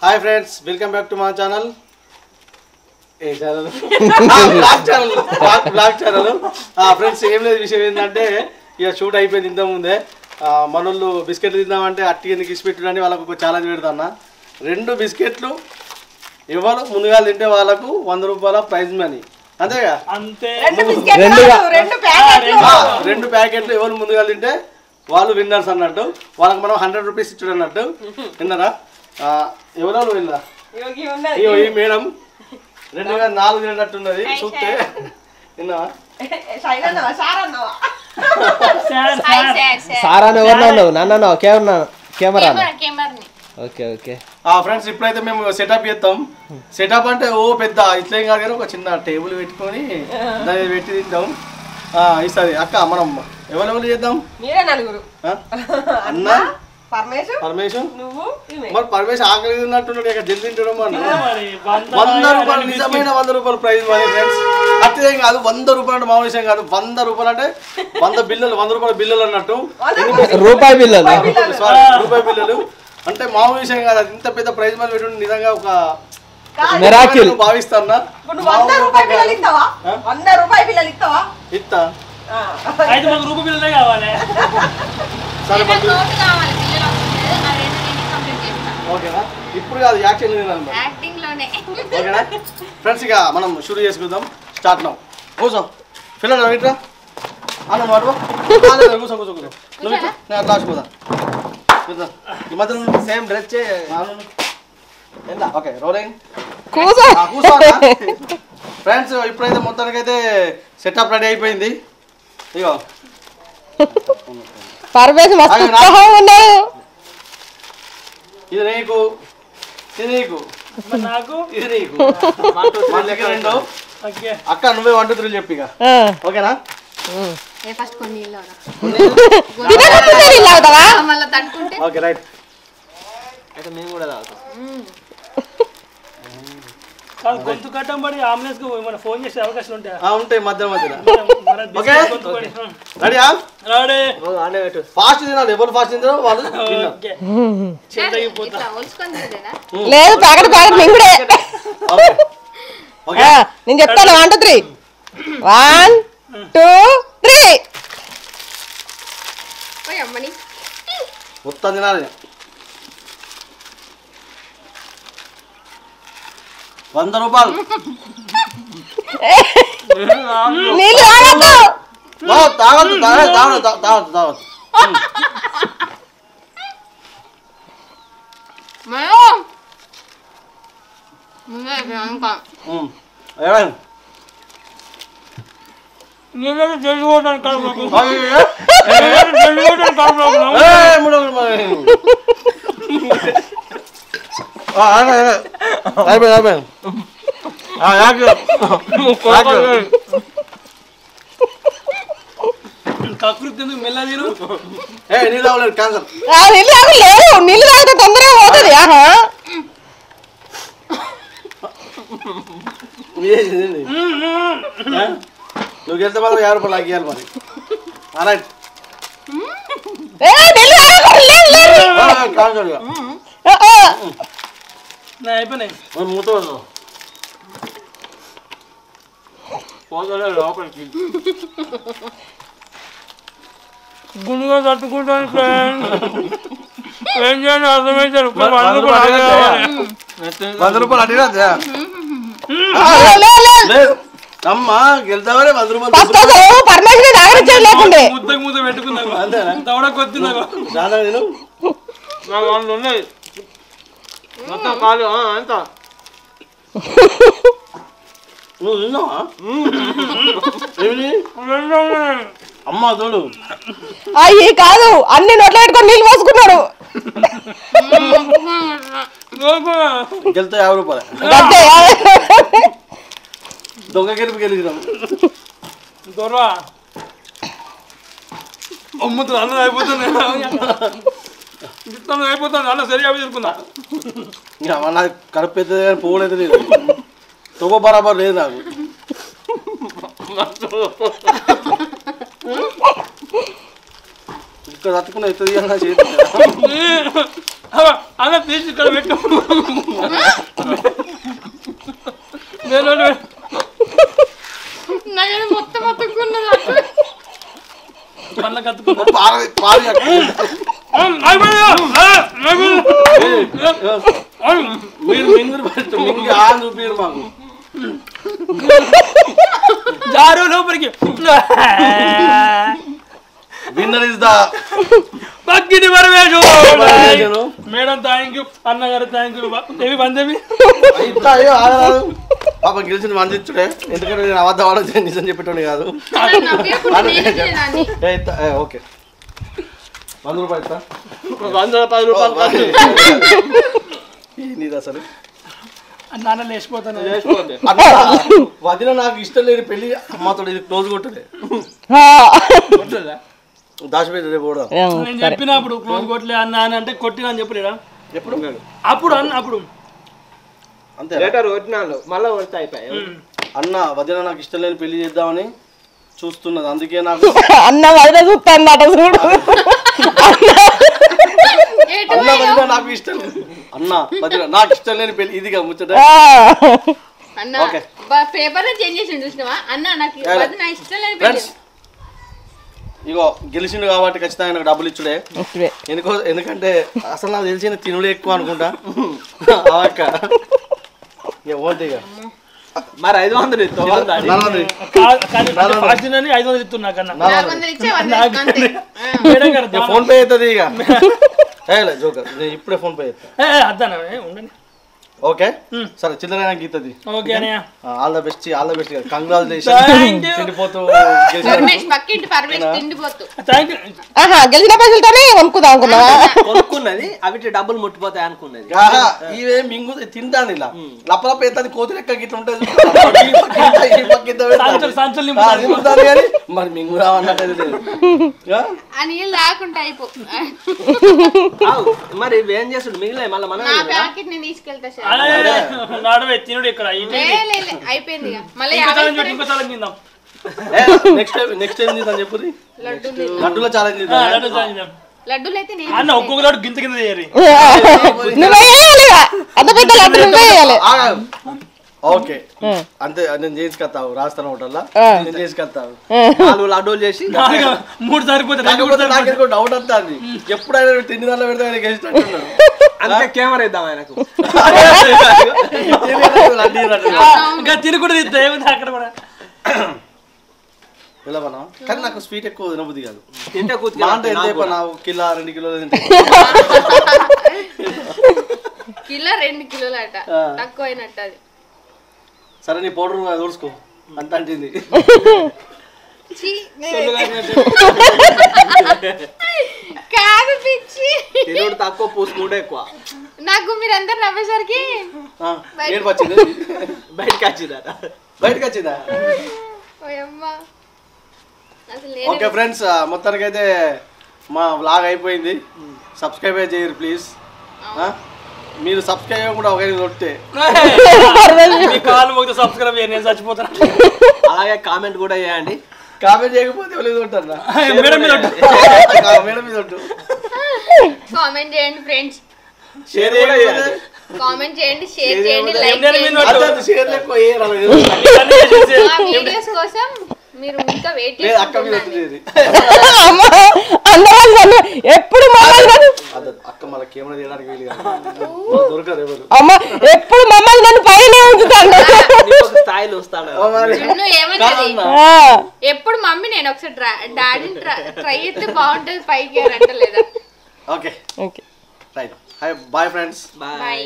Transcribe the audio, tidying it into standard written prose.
Hi friends, welcome back to మా channel. ఏ channel? Blog channel. Friends, ఏం లేదు, విషయం ఏంటంటే ఇక షూట్ అయిపోయింది ఇంతకుముందే. మనోళ్ళు బిస్కెట్లు తిందామంటే అట్టి ఎందుకు ఇచ్చి పెట్టుడని వాళ్ళకు ఒక ఛాలెంజ్ పెడతాను. 2 బిస్కెట్లు ఎవరు ముందుగా తింటే వాళ్ళకు 100 రూపాయల ప్రైజ్ మనీ. అంతేగా? అంతే. 2 ప్యాకెట్లు ఎవరు ముందుగా తింటే వాళ్ళు విన్నర్స్ అన్నట్టు. వాళ్ళకి మనం 100 రూపీస్ ఇచ్చుడు అన్నట్టు. విన్నారా? ఎవరు విన్నా? ఈ మేడం 2 గా 4 తినట్టున్నది చూస్తే. విన్నావా? ఫ్రెండ్స్, ఇప్పుడైతే మేము సెటప్ చేస్తాం. సెటప్ అంటే ఓ పెద్ద ఇట్లేం కాదు కానీ ఒక చిన్న టేబుల్ పెట్టుకొని దాన్ని పెట్టి తింటాం. ఈసారి అక్క మనం ఎవరెవరు చేద్దాం? అన్న, పరమేశ్వర్, మరి పరమేశ్వర్ ఆకలి ఉన్నట్టున్నాడు. ఇక జల్ది తింటాడు. 100 రూపాయలు, నిజమైన 100 రూపాయలు ప్రైజ్ మనీ ఫ్రెండ్స్. అట్లేం కాదు, 100 రూపాయలు అంటే మామూలు విషయం కాదు. 100 రూపాయలు అంటే 100 బిల్లలు, 100 రూపాయల బిల్లలు అన్నట్టు. రూపాయి బిల్లలు అంటే మామూలు విషయం కాదు. అది ఇంత పెద్ద ప్రైజ్ మనీ పెట్టి నిజంగా ఒక భావిస్తాను. ఇస్తా. ఓకేనా? ఇప్పుడు కాదు, యాక్షన్ ఓకేనా ఫ్రెండ్స్? ఇక మనం షురూ చేసుకుందాం. Start now. కూర్చో పిల్లలు, ఇట్రా అన్న మాట. కూర్చో కూర్చో కూర్చో. నువ్వు ఇట్లా, నేను అట్లా ఆడుకోదా. ఈ మధ్య సేమ్ డ్రెస్ చే. Okay, rolling. కూర్చో. ఫ్రెండ్స్, ఇప్పుడైతే మొత్తానికైతే సెటప్ రెడీ అయిపోయింది. ఇగో ఇది నీకు, ఇది నీకు, ఇది నీకు. అక్క నువ్వే 1 2 3 చెప్పి. ఇక ఓకేనా? Okay, right. అయితే మేము కూడా తాగుతాం. గొంతు కట్టం పడి అంబులెన్స్ కు మన ఫోన్ చేసే అవకాశాలు ఉంటాయి. ఉంటాయి మధ్య మధ్యలో. ఓకే, రెడీయా? రెడీ. ఫాస్ట్ తినాలి. ఎవరు ఫాస్ట్ తింటారో వాళ్ళు. లేదు, ప్యాకెట్ ప్యాకెట్ మింగుడే. నేను చెప్తాను. 1 2 3. 1 2 3. మొత్తం తినాలి. 100 రూపాయలు. నీళ్ళు తాగద్దు, తాగద్దు, తాగద్దు, తాగద్దు. నీళ్ళు తాగితే తొందరగా పోతుంది. నువ్వు వెళ్తే మాత్రం 50 రూపాయలు లాగియాలి మరి. రైట్. అయిపోయినాయి. మూత లోపలికి గుండుగా తట్టుకుంటాను. ఏం చేయాలి అర్థమైతే 100 రూపాయలు అడిగినా అమ్మా గెలుతావరే 100 రూపాయలు ముద్దకు ముద్ద పెట్టుకున్నావు. చాలా నేను ఉన్నాయి మొత్తం కాలు ఎంత. నువ్వు తిన్నావా? అమ్మా చూడు. అయ్యి కాదు, అన్ని నోట్లో పెట్టుకొని నీళ్ళు పోసుకున్నాడు. గెలితే 50 రూపాయలు. దొంగ గెలుపు గెలిచినాం. దొరవా అమ్ముతుంది. అన్నం అయిపోతుంది, అయిపోతుంది. అన్న సరిగా తిరుకుందా. నాకు కడుపు అవుతుంది కానీ పోలేదు లేదు. తొవ్వ బరాబర్ లేదు నాకు. ఇక్కడ తట్టుకున్న ఎత్తు చేతి అలా తీసి ఇక్కడ పెట్టు మొత్తం అతుక్కున్నది మళ్ళీ కత్తుకున్నా మీరు మింగురు ఫస్ట్ మింగి ఆ చూపిరు మాకు జారు లోపలికి విన్నర్ ఇస్ ద పక్కిటి పరమేశు మేడం థ్యాంక్ యూ అన్నగారు థ్యాంక్ యూ ఏవి బందేవి అయ్యో ఆగరాదు పాప గెలిచిన మందిచ్చుడే ఎందుకంటే నేను అబద్ధం ఆడదు నిజం చెప్పేటోని కాదు ఓకే 100 రూపాయలు ఇస్తా 110 రూపాయలు నీది అసలు నాన్న లేచిపోతాను వదిన నాకు ఇష్టం లేని పెళ్లి అమ్మతో ఇది క్లోజ్ కొట్టలే దాచిపెట్టి రేపు కూడా నేను చెప్పినప్పుడు క్లోజ్ కొట్టలే అన్న అని అంటే కొట్టినా అని చెప్పలేదా ఎప్పుడు అప్పుడు అన్న అప్పుడు అంతే మళ్ళీ కొడితే అయిపోయాయి అన్న వదిన నాకు ఇష్టం లేని పెళ్లి చేద్దామని చూస్తున్నది అందుకే నాకు అన్న వదిన చూస్తాను చూడు అన్న వదిన నాకు ఇష్టం అన్న వదిన నాకు ఇష్టం లేని పెళ్లి ఇదిగా ముచ్చట అన్న పేపర్ చేంజ్ చేసి చూసినావా అన్న నాకు నా ఇష్టం లేదు ఫ్రెండ్స్ ఇగో గెలిచిండు కాబట్టి ఖచ్చితంగా నాకు డబ్బులు ఇచ్చుడే ఎందుకంటే అసలు నాకు తెలిసిన తినుడే ఎక్కువ అనుకుంటా అక్క మరి 500 ఇస్తున్నా కన్నా ఫోన్ పే అవుతుంది ఇక జోకర్ నేను ఇప్పుడే ఫోన్ పే చేస్తా అద్దానా ఉండండి ఓకే సరే చిల్లర గీతది okay all the best congratulation తిండిపోతూ గెలిచిన పైసలతోనే కొనుక్కుందాం అనుకున్నావా కొనుక్కున్నది అవి డబ్బులు ముట్టిపోతాయి అనుకున్నది ఇవే మింగు తింటాను ఇలా లప్పలప్ప ఎత్తాది కోతి లెక్క గిట్ల ఉంటుంది మరి మింగు రావన్నట్టు లేదు మరి ఏం చేస్తాడు మిగిలిన మళ్ళీ మనం తీసుకెళ్తా తినుడు ఇక్కడ అయిపోయింది నెక్స్ట్ టైం చేద్దాం చెప్పు లడ్డూల ఛాలెంజ్ లడ్డూలు అయితే అన్న ఒక్కొక్క లడ్డు గింత కింద చేయరు ఓకే అంతే నేను చేసుకొస్తావు రాస్తాను హోటల్లా నేను చేసుకొస్తావు 4 లడ్డూలు చేసి 3 సరిపోతే నాకు డౌట్ వస్తుంది ఎప్పుడైనా తిండి దాంట్లో పెడితే ఆయన గెలిచినట్టున్నాడు అంతే కెమెరా ఇద్దాం ఆయనకు ఇంకా తినకూడదు ఏముంది అక్కడ కూడా వెళ్ళవనా కానీ నాకు స్వీట్ ఎక్కువ తినబుద్ది కాదు తింటే అంటే ఎంత కిలో 2 కిలోలు తింటే కిలో 2 కిలోలు అట తక్కువ అయినట్టు అది సరే నీ పౌడర్ దూసుకో అంత అంటుంది కాదు పిచ్చి తినుడు తక్కువ పూసుకుంటే ఎక్కువ నాకు మీరందరూ నవ్వేసరికి బయటకు వచ్చిందా ఓకే ఫ్రెండ్స్ మొత్తానికైతే మా వ్లాగ్ అయిపోయింది సబ్స్క్రైబ్ చేయరు ప్లీజ్ మీరు సబ్స్క్రైబ్ కూడా ఒక కొట్టే కాలు మొక్కితే సబ్స్క్రైబ్ చేయండి నేను చచ్చిపోతాను అలాగే కామెంట్ కూడా చేయండి కామెంట్ చేయకపోతే ఉంటారా మేడం మీద కామెంట్ చేయండి ఫ్రెండ్స్ షేర్ కామెంట్ చేయండి షేర్ చేయండి లైక్ వీడియోస్ కోసం మీరు ఇంకా వెయిట్ చేయండి ఎప్పుడు అక్క మళ్ళీ కెమెరా తీయడానికి వీలు దొరకరు ఎవరు అమ్మ ఎప్పుడు మమ్మల్ని నన్ను పైన ఉంచుతాను స్థాయిలో వస్తాడు ఎప్పుడు మమ్మీ నేను ఒకసారి డాడీని ట్రై చేస్తే బాగుంటుంది పైకి అని అంటలేదా okay right bye friends bye